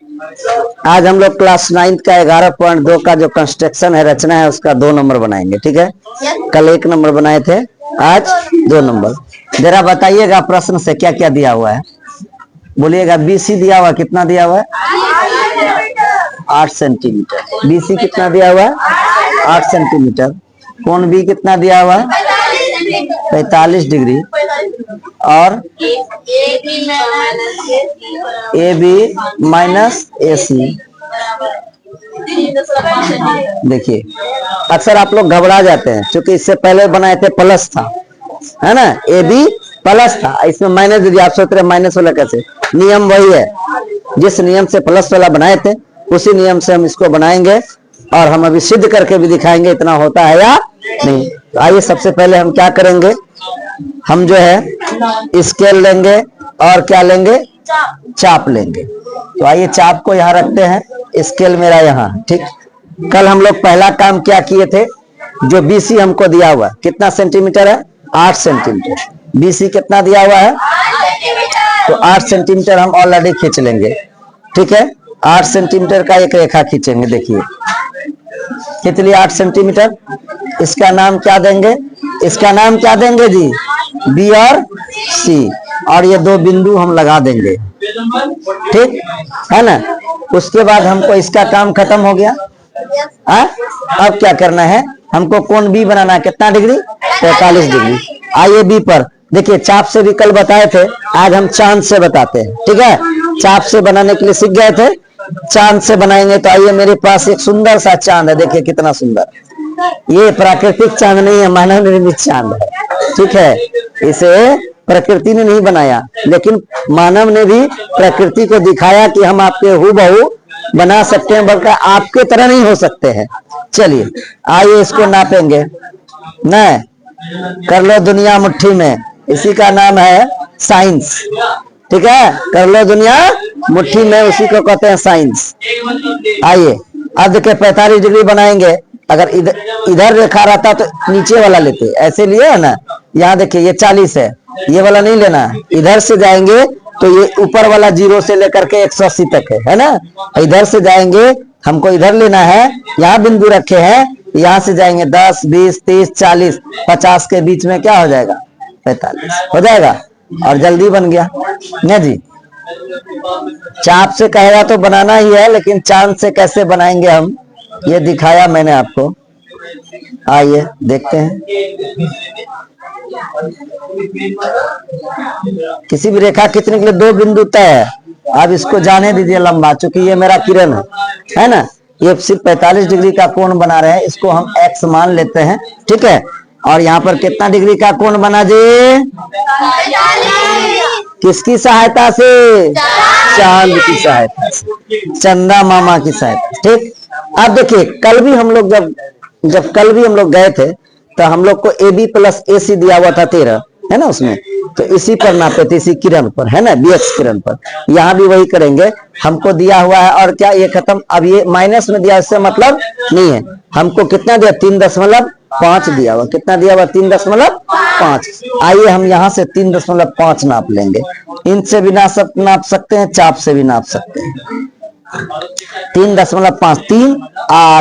आज हम लोग क्लास 9 का 11.2 का जो कंस्ट्रक्शन है, रचना है, उसका 2 नंबर बनाएंगे। ठीक है, कल 1 नंबर बनाए थे, आज 2 नंबर। जरा बताइएगा प्रश्न से क्या क्या दिया हुआ है, बोलिएगा। बीसी दिया हुआ, कितना दिया हुआ है? 8 सेंटीमीटर। बीसी कितना दिया हुआ है? 8 सेंटीमीटर। कोण बी कितना दिया हुआ है? 45 डिग्री। और ए बी माइनस ए सी। देखिए, अक्सर आप लोग घबरा जाते हैं क्योंकि इससे पहले बनाए थे प्लस था, है ना, ए बी प्लस था, इसमें माइनस दे दिया। आप सोच रहे माइनस वाला कैसे? नियम वही है, जिस नियम से प्लस वाला बनाए थे उसी नियम से हम इसको बनाएंगे, और हम अभी सिद्ध करके भी दिखाएंगे इतना होता है या नहीं। तो आइए, सबसे पहले हम क्या करेंगे, हम जो है स्केल लेंगे और क्या लेंगे? चाप लेंगे। तो आइए चाप को यहाँ रखते हैं, स्केल मेरा यहाँ। ठीक, कल हम लोग पहला काम क्या किए थे, जो बीसी हमको दिया हुआ कितना सेंटीमीटर है? 8 सेंटीमीटर। बीसी कितना दिया हुआ है? तो 8 सेंटीमीटर हम ऑलरेडी खींच लेंगे। ठीक है, 8 सेंटीमीटर का एक रेखा खींचेंगे। देखिए, खींच लिया 8 सेंटीमीटर। इसका नाम क्या देंगे? इसका नाम क्या देंगे जी? बी और सी। और ये 2 बिंदु हम लगा देंगे, ठीक है ना। उसके बाद हमको इसका काम खत्म हो गया। अब क्या करना है, हमको कोण बी बनाना है। कितना डिग्री? 45 डिग्री। आइए बी पर देखिए, चाप से भी कल बताए थे, आज हम चांद से बताते हैं। ठीक है, चाप से बनाने के लिए सीख गए थे, चांद से बनाएंगे। तो आइए, मेरे पास एक सुंदर सा चांद है, देखिए कितना सुंदर। ये प्राकृतिक चांद नहीं है, मानव निर्मित चांद है। ठीक है, इसे प्रकृति ने नहीं बनाया, लेकिन मानव ने भी प्रकृति को दिखाया कि हम आपके हूबहू बना सकते हैं, बल्कि आपके तरह नहीं हो सकते हैं। चलिए आइए इसको नापेंगे। न कर लो दुनिया मुट्ठी में, इसी का नाम है साइंस। ठीक है, कर लो दुनिया मुट्ठी में, उसी को कहते हैं साइंस। आइए अब देखिए 45 डिग्री बनाएंगे। अगर इधर रेखा रहता तो नीचे वाला लेते, ऐसे लिए है ना। यहाँ देखिए ये 40 है, ये वाला नहीं लेना, इधर से जाएंगे तो ये ऊपर वाला 0 से लेकर के 180 तक है ना। इधर से जाएंगे, हमको इधर लेना है, यहाँ बिंदु रखे हैं, यहाँ से जाएंगे 10, 20, 30, 40, 50 के बीच में क्या हो जाएगा? 45 हो जाएगा। और जल्दी बन गया ना जी। चाप से कहेगा तो बनाना ही है, लेकिन चांद से कैसे बनाएंगे हम, ये दिखाया मैंने आपको। आइए देखते हैं। किसी भी रेखा खींचने के लिए 2 बिंदु तय है। अब इसको जाने दीजिए लंबा, चूंकि ये मेरा किरण है ना। ये सिर्फ 45 डिग्री का कोण बना रहे हैं, इसको हम x मान लेते हैं। ठीक है, और यहाँ पर कितना डिग्री का कोण बना जी? किसकी सहायता से? चांद की सहायता से, चंदा मामा की सहायता। ठीक, अब देखिए कल भी हम लोग जब कल भी हम लोग गए थे तो हम लोग को ए बी प्लस ए सी दिया हुआ था 13, है ना उसमें। तो इसी पर नापे थे, इसी किरण पर, है ना, बीएक्स किरण पर। यहाँ भी वही करेंगे, हमको दिया हुआ है और क्या ये खत्म। अब ये माइनस में दिया, इससे मतलब नहीं है। हमको कितना दिया? 3.5 दिया हुआ। कितना दिया हुआ? 3.5। आइए हम यहाँ से 3.5 नाप लेंगे। इनसे भी नाप सकते हैं, चाप से भी नाप सकते हैं। 3.5, 3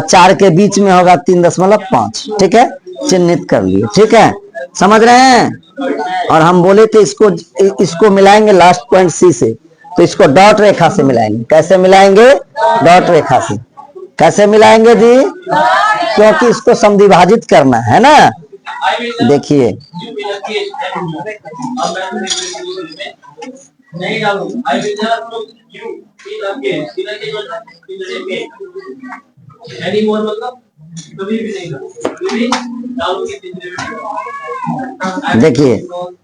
4 के बीच में होगा 3.5। ठीक है, चिन्हित कर लिए। ठीक है, समझ रहे हैं। और हम बोले थे इसको मिलाएंगे लास्ट पॉइंट सी से, तो इसको डॉट रेखा से मिलाएंगे। कैसे मिलाएंगे? डॉट रेखा से। कैसे मिलाएंगे जी? क्योंकि इसको समद्विभाजित करना है ना। देखिए देखिए,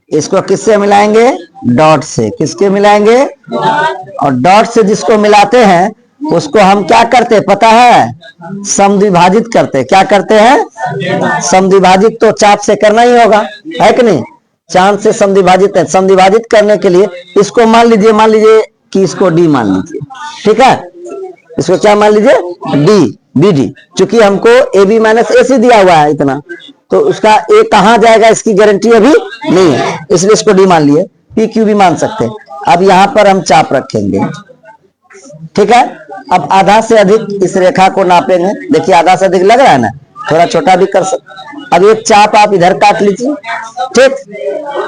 इसको किससे मिलाएंगे? डॉट से। किसके मिलाएंगे? और डॉट से जिसको मिलाते हैं उसको हम क्या करते पता है? समद्विभाजित करते। क्या करते हैं? समद्विभाजित। तो चाप से करना ही होगा, है कि नहीं। चांद से समद्विभाजित है। समद्विभाजित करने के लिए इसको मान लीजिए कि इसको डी मान लीजिए। ठीक है, इसको क्या मान लीजिए? D, B D. चूंकि हमको ए बी माइनस ए सी दिया हुआ है इतना, तो उसका ए कहाँ जाएगा इसकी गारंटी अभी नहीं है, इसलिए इसको डी मान लिए। पी क्यू भी मान सकते हैं। अब यहाँ पर हम चाप रखेंगे। ठीक है। अब आधा से अधिक इस रेखा को नापेंगे। देखिए आधा से अधिक लग रहा है ना, थोड़ा छोटा भी कर सकते। अब एक चाप आप इधर काट लीजिए, ठीक,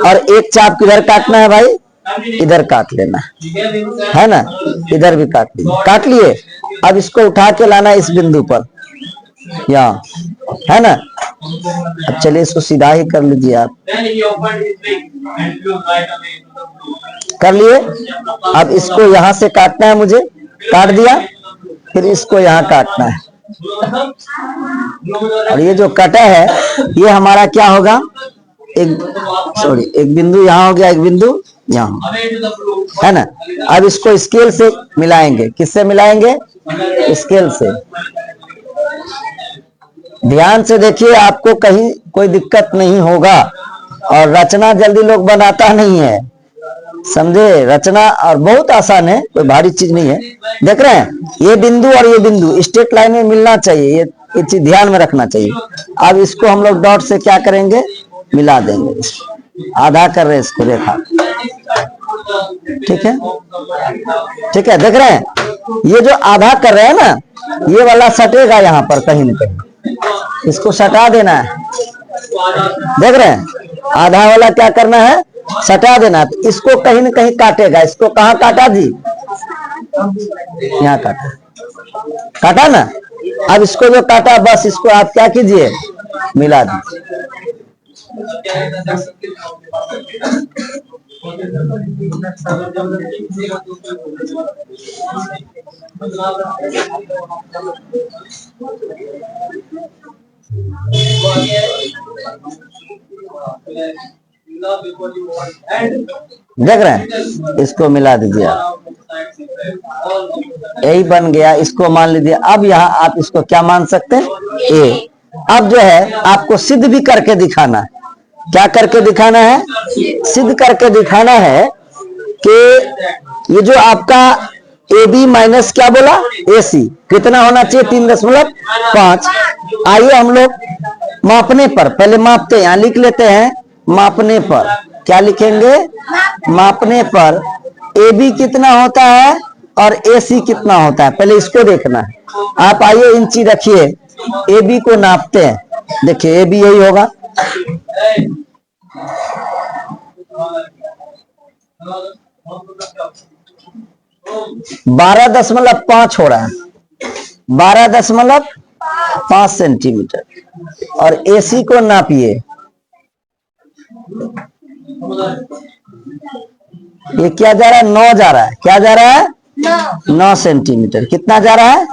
और एक चाप किधर काटना है भाई, इधर काट लेना है ना, इधर भी काट लीजिए, काट लिए। अब इसको उठा के लाना इस बिंदु पर, यहाँ है ना। अब चलिए इसको सीधा ही कर लीजिए आप, कर लिए। अब इसको यहां से काटना है, मुझे काट दिया, फिर इसको यहाँ काटना है। और ये जो कटा है ये हमारा क्या होगा, एक बिंदु यहाँ हो गया, एक बिंदु यहाँ, है ना। अब इसको स्केल से मिलाएंगे। किससे मिलाएंगे, स्केल से। ध्यान से देखिए, आपको कहीं कोई दिक्कत नहीं होगा। और रचना जल्दी लोग बनाता नहीं है, समझे। रचना और बहुत आसान है, कोई भारी चीज नहीं है। देख रहे हैं, ये बिंदु और ये बिंदु स्ट्रेट लाइन में मिलना चाहिए, ये चीज ध्यान में रखना चाहिए। अब इसको हम लोग डॉट से क्या करेंगे, मिला देंगे। आधा कर रहे हैं इसको रेखा, ठीक है, ठीक है। देख रहे हैं, ये जो आधा कर रहे हैं ना, ये वाला सटेगा यहाँ पर कहीं न कहीं, इसको सटा देना है। देख रहे हैं, आधा वाला क्या करना है, सटा देना। तो इसको कहीं न कहीं काटेगा। इसको कहाँ काटा जी, यहाँ काटा, काटा ना। अब इसको जो काटा, बस इसको आप क्या कीजिए, मिला दीजिए। देख रहे हैं, इसको मिला दीजिए आप, यही बन गया। इसको मान लीजिए। अब यहाँ आप इसको क्या मान सकते हैं, ए। अब जो है आपको सिद्ध भी करके दिखाना है। क्या करके दिखाना है, सिद्ध करके दिखाना है कि ये जो आपका ए बी माइनस क्या बोला, ए सी कितना होना चाहिए, 3.5। आइए हम लोग मापने पर पहले मापते हैं, यहाँ लिख लेते हैं। मापने पर क्या लिखेंगे, मापने पर ए बी कितना होता है और ए सी कितना होता है, पहले इसको देखना है। आप आइए इंची रखिए, ए बी को नापते हैं। देखिए ए बी यही होगा, 12.5 हो रहा है, 12.5 सेंटीमीटर। और एसी को नापिए, ये क्या जा रहा है, 9 जा रहा है। क्या जा रहा है, 9 सेंटीमीटर। कितना जा रहा है,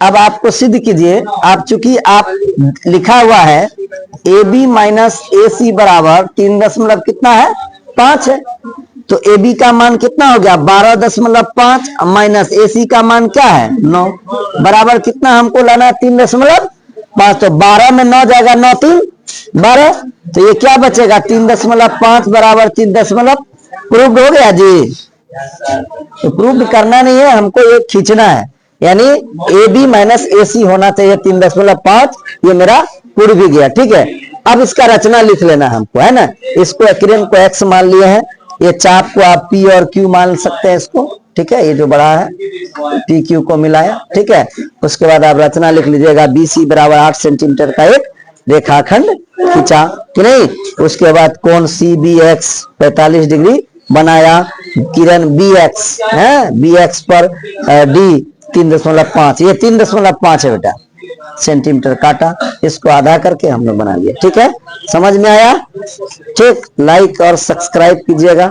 अब आपको सिद्ध कीजिए। आप चूंकि आप लिखा हुआ है ए बी माइनस ए सी बराबर 3 कितना है, 5 है। तो ए बी का मान कितना हो गया, 12.5 माइनस ए सी का मान क्या है, 9, बराबर कितना हमको लाना है, 3.5। तो 12 में 9 जाएगा, 9 3 12। तो ये क्या बचेगा, 3.5 बराबर 3 प्रूव्ड हो गया जी। तो प्रूव्ड करना नहीं है, हमको ये खींचना है। यानी ए बी माइनस ए सी होना चाहिए 3.5। ये मेरा पूर्व भी गया, ठीक है। अब इसका रचना लिख लेना हमको, है ना। इसको एक्रेन को एक्स मान लिए हैं, ये चाप को आप पी और क्यू मान सकते हैं इसको, ठीक है। ये जो बड़ा है पी क्यू को मिलाया, ठीक है। उसके बाद आप रचना लिख लीजिएगा, बी सी बराबर 8 सेंटीमीटर का एक रेखाखंड खींचा कि नहीं। उसके बाद कोण सी बी एक्स 45 डिग्री बनाया। किरण बी एक्स है, बी एक्स पर डी 3.5, ये 3.5 है बेटा सेंटीमीटर काटा। इसको आधा करके हम लोग बना लिया, ठीक है। समझ में आया, ठीक। लाइक और सब्सक्राइब कीजिएगा।